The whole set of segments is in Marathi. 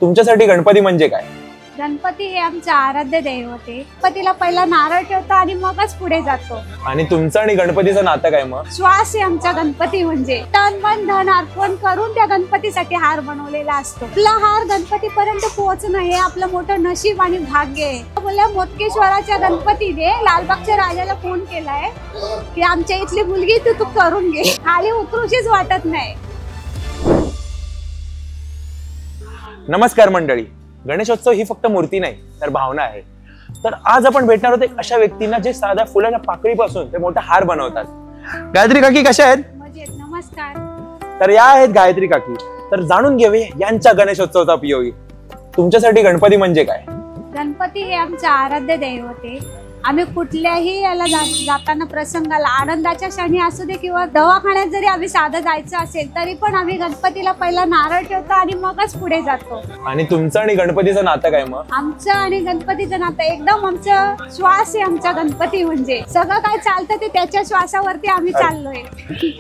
तुमच्यासाठी गणपती म्हणजे काय? गणपती हे आमचे आराध्य दैवत आहे. गणपतीला पहिला नारळ ठेवतो आणि मगच पुढे जातो. आणि तुमचं आणि गणपतीचं नातं काय मग? श्वास आहे आमचा गणपती म्हणजे. तन मन धन अर्पण करून त्या गणपतीसाठी हार बनवलेला असतो. आपला हार गणपतीपर्यंत पोहोचणं हे आपलं मोठं नशीब आणि भाग्य आहे. बोलल्या मोदकेश्वराच्या गणपतीने लालबागच्या राजाला फोन केलाय की आमच्या इथली मुलगी तू करून घे, खाली उतरूशीच वाटत नाही. नमस्कार मंडळी, गणेशोत्सव ही फक्त मूर्ती नाही तर भावना आहे. तर आज आपण भेटणार आहोत अशा व्यक्तींना जे साध्या फुलाच्या पाकळीपासून ते मोठा हार बनवतात. गायत्री काकी कशा आहेत? मजेत. नमस्कार. तर या आहेत गायत्री काकी. तर जाणून घेऊया यांच्या गणेशोत्सवाचा उपयोगी. तुमच्यासाठी गणपती म्हणजे काय? गणपती हे आमचे आराध्य दैवत आहे. आम्ही कुठल्याही याला जाताना प्रसंगाला आनंदाच्या क्षणी असू दे किंवा दवाखान्यात जरी आम्ही साधं जायचं असेल तरी पण आम्ही गणपतीला पहिला नारळ ठेवतो आणि मगच पुढे जातो. आणि तुमचं आणि गणपतीचं नातं काय मग? आमचं आणि गणपतीचं नातं एकदम आमचं श्वास आहे आमचा गणपती म्हणजे. सगळं काय चालतं ते त्याच्या श्वासावरती आम्ही चाललोय.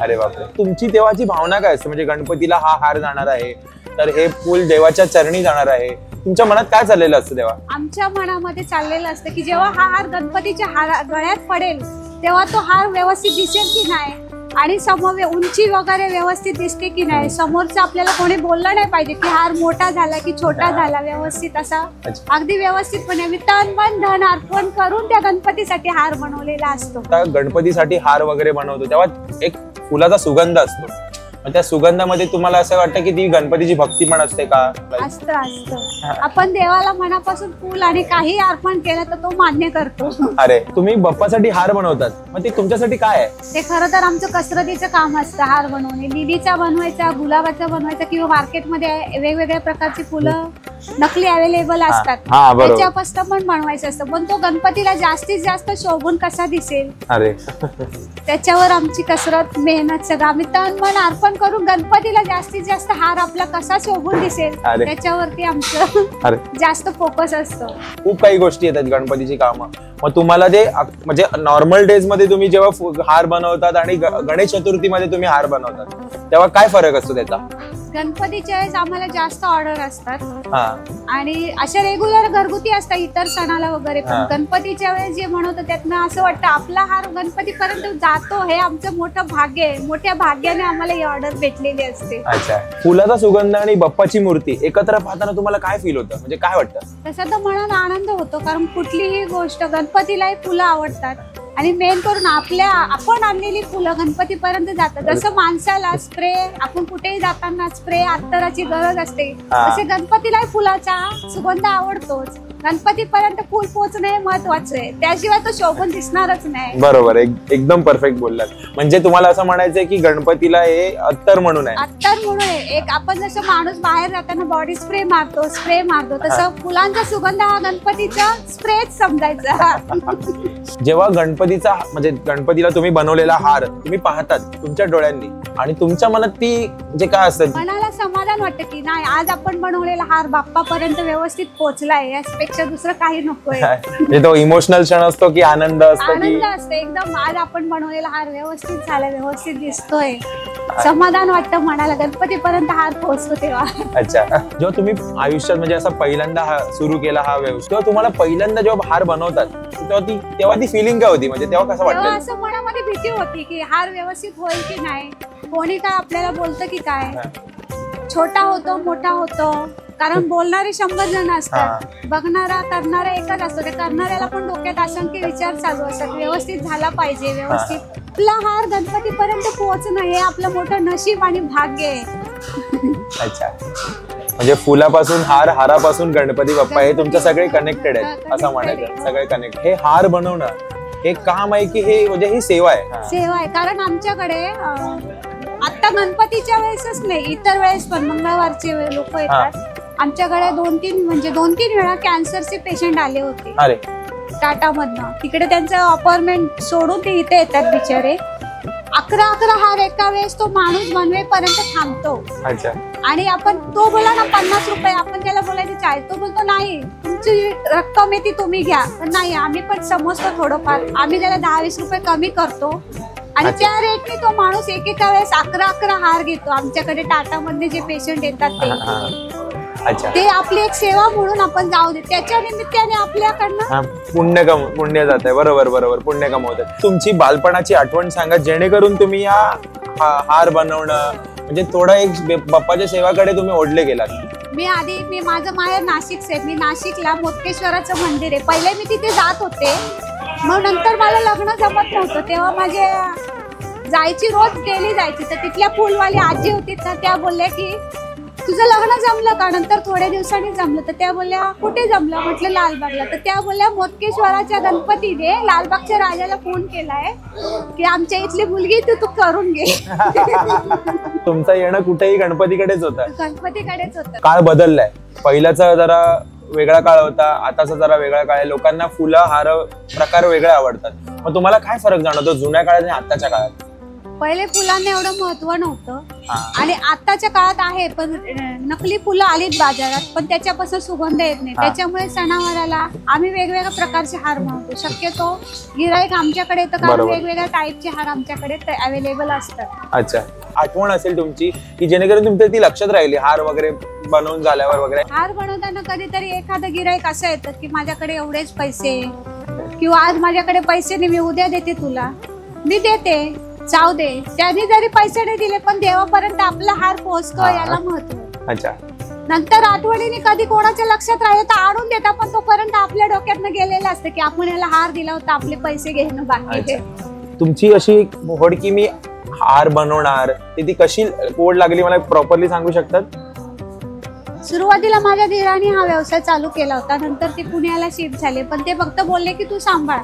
अरे बापरे. तुमची देवाची भावना काय असते? म्हणजे गणपतीला हा हार जाणार आहे तर हे फुल देवाच्या चरणी जाणार आहे, तुमच्या मनात काय चाललेलं असतं तेव्हा? आमच्या मनामध्ये चाललेलं असतं की जेव्हा हा हार गणपतीच्या गळ्यात पडेल तेव्हा तो हार व्यवस्थित दिसेल की नाही आणि समोर उंची वगैरे व्यवस्थित दिसते की नाही. समोरचं आपल्याला कोणी बोललं नाही पाहिजे की हार मोठा झाला की छोटा झाला. व्यवस्थित असा अगदी व्यवस्थितपणे आम्ही तन मन धन अर्पण करून त्या गणपतीसाठी हार बनवलेला असतो. गणपतीसाठी हार वगैरे बनवतो तेव्हा एक फुलाचा सुगंध असतो. त्या सुगंधामध्ये तुम्हाला असं वाटतं की ती गणपतीची भक्ती पण असते का? असतं. आपण देवाला मनापासून फुल आणि काही अर्पण केलं तर तो मान्य करतो. अरे तुम्ही बाप्पासाठी हार बनवतात, मग ते तुमच्यासाठी काय आहे? ते खरं तर आमचं कसरतीचं काम असतं. हार बनवणे, लिलीचा बनवायचा, गुलाबाचा बनवायचा किंवा मार्केटमध्ये वेगवेगळ्या प्रकारची फुलं नकली अवेलेबल असतात त्याच्यापासून पण बनवायचं असतं. पण तो गणपतीला जास्तीत जास्त शोभून कसा दिसेल अरे त्याच्यावर आमची कसरत मेहनत सगळं आम्ही तन मन अर्पण करून गणपतीला जास्तीत जास्त हार आपला कसा शोभून दिसेल त्याच्यावरती आमचं जास्त फोकस असतो. खूप काही गोष्टी येतात गणपतीची कामं. मग तुम्हाला ते म्हणजे नॉर्मल डेज मध्ये तुम्ही जेव्हा हार बनवतात आणि गणेश चतुर्थीमध्ये तुम्ही हार बनवतात तेव्हा काय फरक असतो त्याचा? गणपतीच्या वेळेस आम्हाला जास्त ऑर्डर असतात आणि अशा रेग्युलर घरगुती असतात इतर सणाला वगैरे. पण गणपतीच्या वेळेस जे म्हणतो त्यातनं असं वाटतं आपला हार गणपतीपर्यंत जातो हे आमचं मोठं भाग्य आहे. मोठ्या भाग्याने आम्हाला ही ऑर्डर भेटलेली असते. अच्छा. फुलाचा सुगंध आणि बाप्पाची मूर्ती एकत्र पाहताना तुम्हाला काय फील होतं, म्हणजे काय वाटतं? तसं तर मनात आनंद होतो कारण कुठलीही गोष्ट गणपतीलाही फुलं आवडतात आणि मेन करून आपण आणलेली फुलं गणपतीपर्यंत जातात. जसं माणसाला स्प्रे आपण कुठेही जाताना स्प्रे अत्तराची गरज असते तसे गणपतीलाही फुलाचा सुगंध आवडतोच. गणपतीपर्यंत फुल पोहोचणे महत्वाचं आहे, त्याशिवाय तो शोभून दिसणारच नाही. बरोबर, एकदम परफेक्ट बोललात. म्हणजे तुम्हाला असं म्हणायचंय की गणपतीला हे अत्तर म्हणून आहे. अत्तर म्हणून आहे. एक आपण जसं माणूस बाहेर जाताना बॉडी स्प्रे मारतो तसं फुलांचा सुगंध हा गणपतीचा स्प्रेच समजायचा. जेव्हा गणपतीचा म्हणजे गणपतीला तुम्ही बनवलेला हार तुम्ही पाहतात तुमच्या डोळ्यांनी आणि तुमच्या मनात ती जे काय असतं मनाला समाधान वाटतं की नाही आज आपण बनवलेला हार बाप्पापर्यंत व्यवस्थित पोहोचलाय, यापेक्षा दुसरं काही नकोय. तो इमोशनल क्षण असतो की आनंद असतो एकदम. आज आपण बनवलेला हार व्यवस्थित झाला, व्यवस्थित दिसतोय, समाधान वाटतं मनाला. गणपतीपर्यंत हार पोहोचतो तेव्हा. अच्छा. जेव्हा तुम्ही आयुष्यात म्हणजे असं पहिल्यांदा सुरू केला हा व्यवसाय तेव्हा तुम्हाला पहिल्यांदा जेव्हा हार बनवतात तेव्हा ती फिलिंग काय होती, म्हणजे तेव्हा कसं वाटतं? असं मनामध्ये भीती होती की हार व्यवस्थित होईल की नाही, कोणी काय आपल्याला बोलतं की काय, छोटा होतो मोठा होतो. कारण बोलणारे 100 जण असतात, बघणारा करणारा एकच असतो. त्या करणाऱ्याला पण डोक्यात असंख्य विचार चालू असतात. व्यवस्थित झाला पाहिजे, व्यवस्थित आपला हार गणपतीपर्यंत पोहोचणं हे आपलं मोठं नशीब आणि भाग्य आहे. अच्छा. म्हणजे फुलापासून हारापासून गणपती बाप्पा हे तुमच्या सगळे कनेक्टेड आहेत असं म्हणायचं. सगळे कनेक्ट. हे हार बनवणं हे काम आहे की हे म्हणजे ही सेवा आहे? सेवा आहे. कारण आमच्याकडे आता गणपतीच्या वेळेसच नाही इतर वेळेस पण मंगळवारचे लोक येतात आमच्याकडे. 2-3 वेळा कॅन्सरचे पेशंट आले होते. अरे. टाटा मधनं. तिकडे त्यांचं अपॉइंटमेंट सोडून ते इथे येतात बिचारे. 11 हार एका वेळेस तो माणूस बनवेपर्यंत थांबतो. अच्छा. आणि आपण तो बोला ना 50 रुपये, आपण त्याला बोलायचं 40, तो बोलतो नाही तुमची रक्कम आहे ती तुम्ही घ्या. पण नाही आम्ही पण समजतो थोडंफार, आम्ही त्याला 10-20 रुपये कमी करतो आणि त्या रेटने तो माणूस एकेका वेळेस 11 हार घेतो. आमच्याकडे टाटा मध्ये जे पेशंट येतात ते अच्छा. ते आपली एक सेवा म्हणून आपण जाऊ दे, त्याच्या निमित्ताने आपल्याकडनं पुण्य जात आहे. बरोबर बरोबर, पुण्य कमवतात. तुमची बालपणाची आठवण सांगा, जेणेकरून तुम्ही या हार बनवणं म्हणजे थोडा एक बाप्पाच्या सेवाकडे तुम्ही ओढले गेलात. मी माझं माहेर नाशिकच आहे. मी नाशिकला मोटकेश्वराचं मंदिर आहे, पहिले मी तिथे जात होते. मग नंतर मला लग्न जमत नव्हतं, तेव्हा माझे जायची, रोज डेली जायची. तर तिथल्या फुलवाली आजी होती ना, त्या बोलल्या की तुझं लग्न जमलं का? नंतर थोड्या दिवसांनी जमलं. तर त्या बोलल्या कुठे जमलं? म्हटलं लालबागला. तर त्या बोलल्या मोटकेश्वराच्या गणपतीने लालबागच्या राजाला फोन केलाय की आमच्या इथली मुलगी तू करून घे. तुमचं येणं कुठेही गणपतीकडेच होतं. गणपतीकडेच होतं. काळ बदललाय, पहिल्याचा जरा वेगळा काळ होता, आताचा जरा वेगळा काळ आहे. लोकांना फुलं हार प्रकार वेगळे आवडतात. मग तुम्हाला काय फरक जाणवतो जुन्या काळात आणि आताच्या काळात? पहिले फुलांना एवढं महत्व नव्हतं आणि आताच्या काळात आहे, पण नकली फुलं आलीत बाजारात, पण त्याच्यापासून सुगंध येत नाही. त्याच्यामुळे सणावाराला आम्ही वेगवेगळ्या प्रकारचे हार बनवतो. शक्यतो गिराईक आमच्याकडे येतं कारण वेगवेगळ्या टाईपचे हार आमच्याकडे अवेलेबल असतात. अच्छा, आठवण असेल तुमची की जेणेकरून तुमच्या ती लक्षात राहिली हार वगैरे बनवून झाल्यावर वगैरे? हार बनवताना कधीतरी एखादं गिराईक असं येतं की माझ्याकडे एवढेच पैसे, किंवा आज माझ्याकडे पैसे नाही, मी उद्या देते तुला. मी देते, जाऊ दे. त्यांनी जरी पैसे नाही दिले पण देवापर्यंत आपला हार पोहोचतो, याला महत्व. अच्छा. नंतर आठवणीने कधी कोणाच्या लक्षात राहिलं तर आणून देता, पण तोपर्यंत आपल्या डोक्यातनं गेलेलं असतं की आपण याला हार दिला होता, आपले पैसे घेणं बाकी. तुमची अशी होड की मी हार बनवणार, ती कशी ओढ लागली मला प्रॉपरली सांगू शकतात? सुरुवातीला माझ्या धीराने हा व्यवसाय चालू केला होता, नंतर ते पुण्याला शिफ्ट झाले, पण ते फक्त बोलले की तू सांभाळ.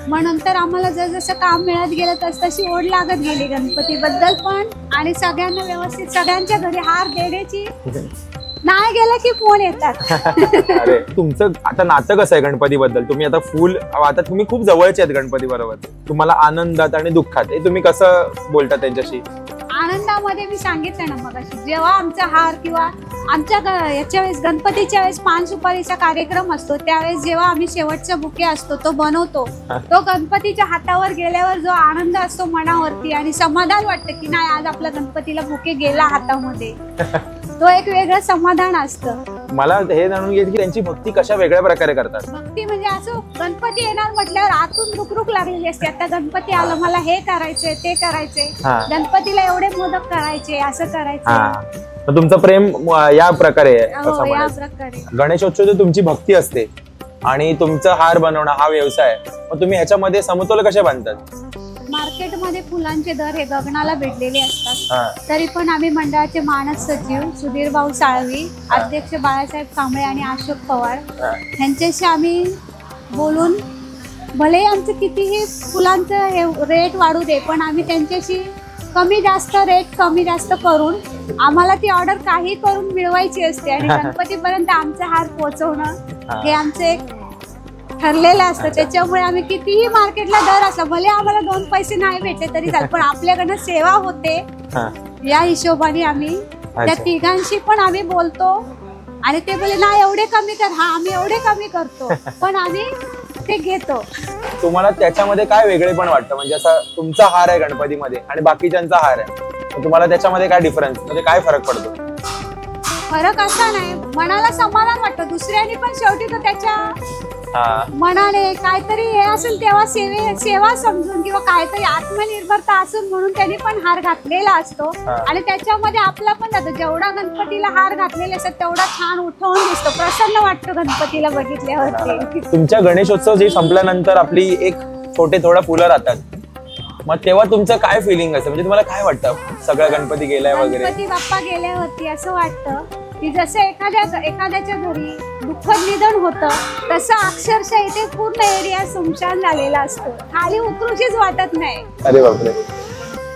मग नंतर आम्हाला जसं काम मिळत गेलं तशी ओढ लागत गेली गणपती बद्दल पण, आणि सगळ्यांना व्यवस्थित सगळ्यांच्या घरी हार देण्याची. नाही गेलं की फोन येतात. अरे, तुमचं आता नातं कसं आहे गणपती बद्दल? तुम्ही आता आता तुम्ही खूप जवळचे आहेत गणपती बरोबर. तुम्हाला आनंदात आणि दुःखात हे तुम्ही कसं बोलता त्यांच्याशी? आनंदामध्ये मी सांगितलं ना मगाशी, जेव्हा आमचा हार किंवा आमच्या याच्या वेळेस गणपतीच्या वेळेस पान सुपारीचा कार्यक्रम असतो, त्यावेळेस जेव्हा आम्ही शेवटचा बुके असतो तो बनवतो, तो गणपतीच्या हातावर गेल्यावर जो आनंद असतो मनावरती आणि समाधान वाटतं की नाही आज आपल्या गणपतीला बुके गेला हातामध्ये, तो एक वेगळं समाधान असतं. मला हे जाणून घ्यायचं की त्यांची भक्ती कशा वेगळ्या प्रकारे करतात? भक्ती म्हणजे असं गणपती येणार म्हटल्यावर आतून रुकरुक लागलेली असते. आता गणपती आलं, मला हे करायचंय ते करायचंय, गणपतीला एवढे मोदक करायचे, असं करायचं. तुमचं प्रेम या प्रकारे आहे. या प्रकारे गणेशोत्सव तुमची भक्ती असते आणि तुमचं हार बनवणं हा व्यवसाय, मग तुम्ही ह्याच्यामध्ये समतोल कसे बांधतात? मार्केटमध्ये फुलांचे दर हे गगनाला भेटलेले असतात, तरी पण आम्ही मंडळाचे मानस सचिव सुधीर भाऊ साळवी, अध्यक्ष बाळासाहेब कांबळे आणि अशोक पवार यांच्याशी आम्ही बोलून, भले आमचं कितीही फुलांचं हे रेट वाढू दे, पण आम्ही त्यांच्याशी कमी जास्त करून आम्हाला ती ऑर्डर काही करून मिळवायची असते आणि गणपतीपर्यंत आमचा हार पोहोचवणं हे आमचं एक ठरलेलं असतं. त्याच्यामुळे आम्ही कितीही मार्केटला दर असला, भले आम्हाला 2 पैसे नाही भेटले तरी चालेल, पण आपल्याकडनं सेवा होते या हिशोबाने आम्ही त्या तिघांशी पण आम्ही बोलतो. आणि ते बोले ना एवढे कमी कर, हा आम्ही एवढे कमी करतो, पण आम्ही ते घेतो. तुम्हाला त्याच्यामध्ये काय वेगळे पण वाटतं? म्हणजे असं तुमचा हार आहे गणपतीमध्ये आणि बाकीच्यांचा हार आहे, तुम्हाला त्याच्यामध्ये काय डिफरन्स, म्हणजे काय फरक पडतो? फरक असा नाही, मनाला समाधान वाटतं. दुसऱ्याने पण शेवटी तो त्याच्या मनाने काहीतरी हे असेल तेव्हा सेवा समजून किंवा काहीतरी आत्मनिर्भरता असून म्हणून त्यांनी पण हार घातलेला असतो आणि त्याच्यामध्ये आपला पण जातो. जेवढा गणपतीला हार घातलेले असतात तेवढा छान उठवून दिसतो, प्रसन्न वाटतं गणपतीला बघितल्यावरती. तुमच्या गणेशोत्सव जे संपल्यानंतर आपली एक थोडं फुलं राहतात, मग तेव्हा तुमचं काय फिलिंग असतं? म्हणजे तुम्हाला काय वाटतं सगळं गणपती गेलाय वगैरे? गणपती बाप्पा गेल्यावरती असं वाटतं की जसं एखाद्याच्या घरी दुःखद निधन होतं तसं अक्षरशः इथे पूर्ण एरिया सुमशान झालेला असतो, खाली उतरूशीच वाटत नाही. अरे बापरे,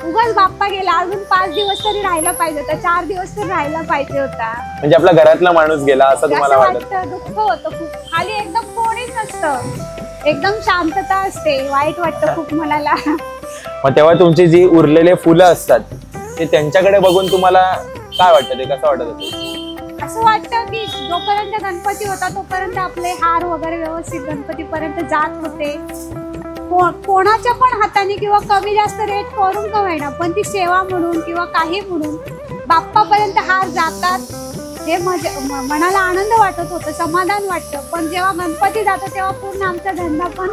उगाच बाप्पा गेला, अजून 5 दिवस तरी राहायला पाहिजे होता, 4 दिवस तरी राहायला पाहिजे होता. म्हणजे आपला घरातला माणूस गेला असं तुम्हाला वाटतं? दुःख होतं खूप, खाली एकदम कोणीच नसतं, एकदम शांतता असते, वाईट वाटतं खूप मनाला. मग तेव्हा तुमची जी उरलेले फुलं असतात ते त्यांच्याकडे बघून तुम्हाला काय वाटतं, ते कसं वाटत होतं? असं वाटतं की जोपर्यंत गणपती होता तोपर्यंत आपले हार वगैरे व्यवस्थित गणपतीपर्यंत जात होते, कोणाच्या पण हाताने किंवा कमी जास्त रेट करून का होईना, पण ती सेवा म्हणून किंवा काही म्हणून बाप्पापर्यंत हार जातात हे मनाला आनंद वाटत होतं, समाधान वाटतं. पण जेव्हा गणपती जातो तेव्हा पूर्ण आमचा धंदा पण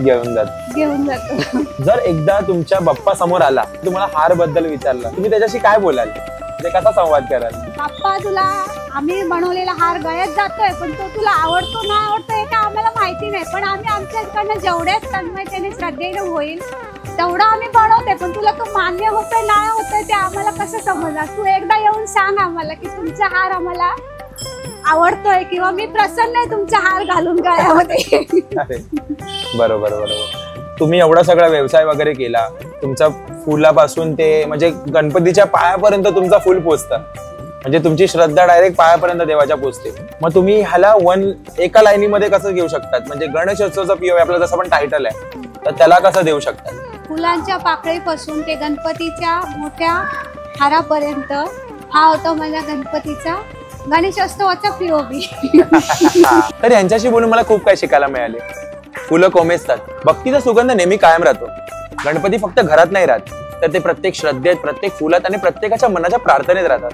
घेऊन जातो. जर एकदा तुमच्या बाप्पा समोर आला, तुम्हाला हार बद्दल विचारला, तुम्ही त्याच्याशी काय बोलाल? म्हणजे कसा संवाद कराल? बाप्पा, तुला आम्ही बनवलेला हार गळ्यात जातोय, पण तो तुला आवडतो ना आवडतो हे काय आम्हाला माहिती नाही, पण आम्ही आमच्याकडनं जेवढ्याच तन्मयतेने श्रद्धेने होईल तेवढं आम्ही बनवते. पण तुला तो मान्य होतोय नाही होतोय ते आम्हाला कसं समजणार? तू एकदा येऊन सांग आम्हाला की तुमचा हार आम्हाला आवडतोय किंवा मी प्रसन्न आहे तुमचा हार घालून गळ्यामध्ये. बरोबर. तुम्ही एवढा सगळा व्यवसाय वगैरे केला, तुमचा फुलापासून ते म्हणजे गणपतीच्या पायापर्यंत तुमचा फुल पोचतं, म्हणजे तुमची श्रद्धा डायरेक्ट पायापर्यंत देवाच्या पोचते. मग तुम्ही ह्याला एका लाईनीमध्ये कसं घेऊ शकतात? म्हणजे गणेशोत्सवचा पीओ आपला जसं पण टायटल आहे, तर त्याला कसं देऊ शकतात? फुलांच्या पाकळीपासून ते गणपतीच्या मोठ्या हारापर्यंत हा होता माझ्या गणपतीचा गणेशोत्सवाचा पीओबी. तर यांच्याशी बोलून मला खूप काही शिकायला मिळाले. फुलं कोमेजतात, भक्तीचा सुगंध नेहमी कायम राहतो. गणपती फक्त घरात नाही राहत, तर ते प्रत्येक श्रद्धेत, प्रत्येक फुलात आणि प्रत्येकाच्या मनाच्या प्रार्थनेत राहतात.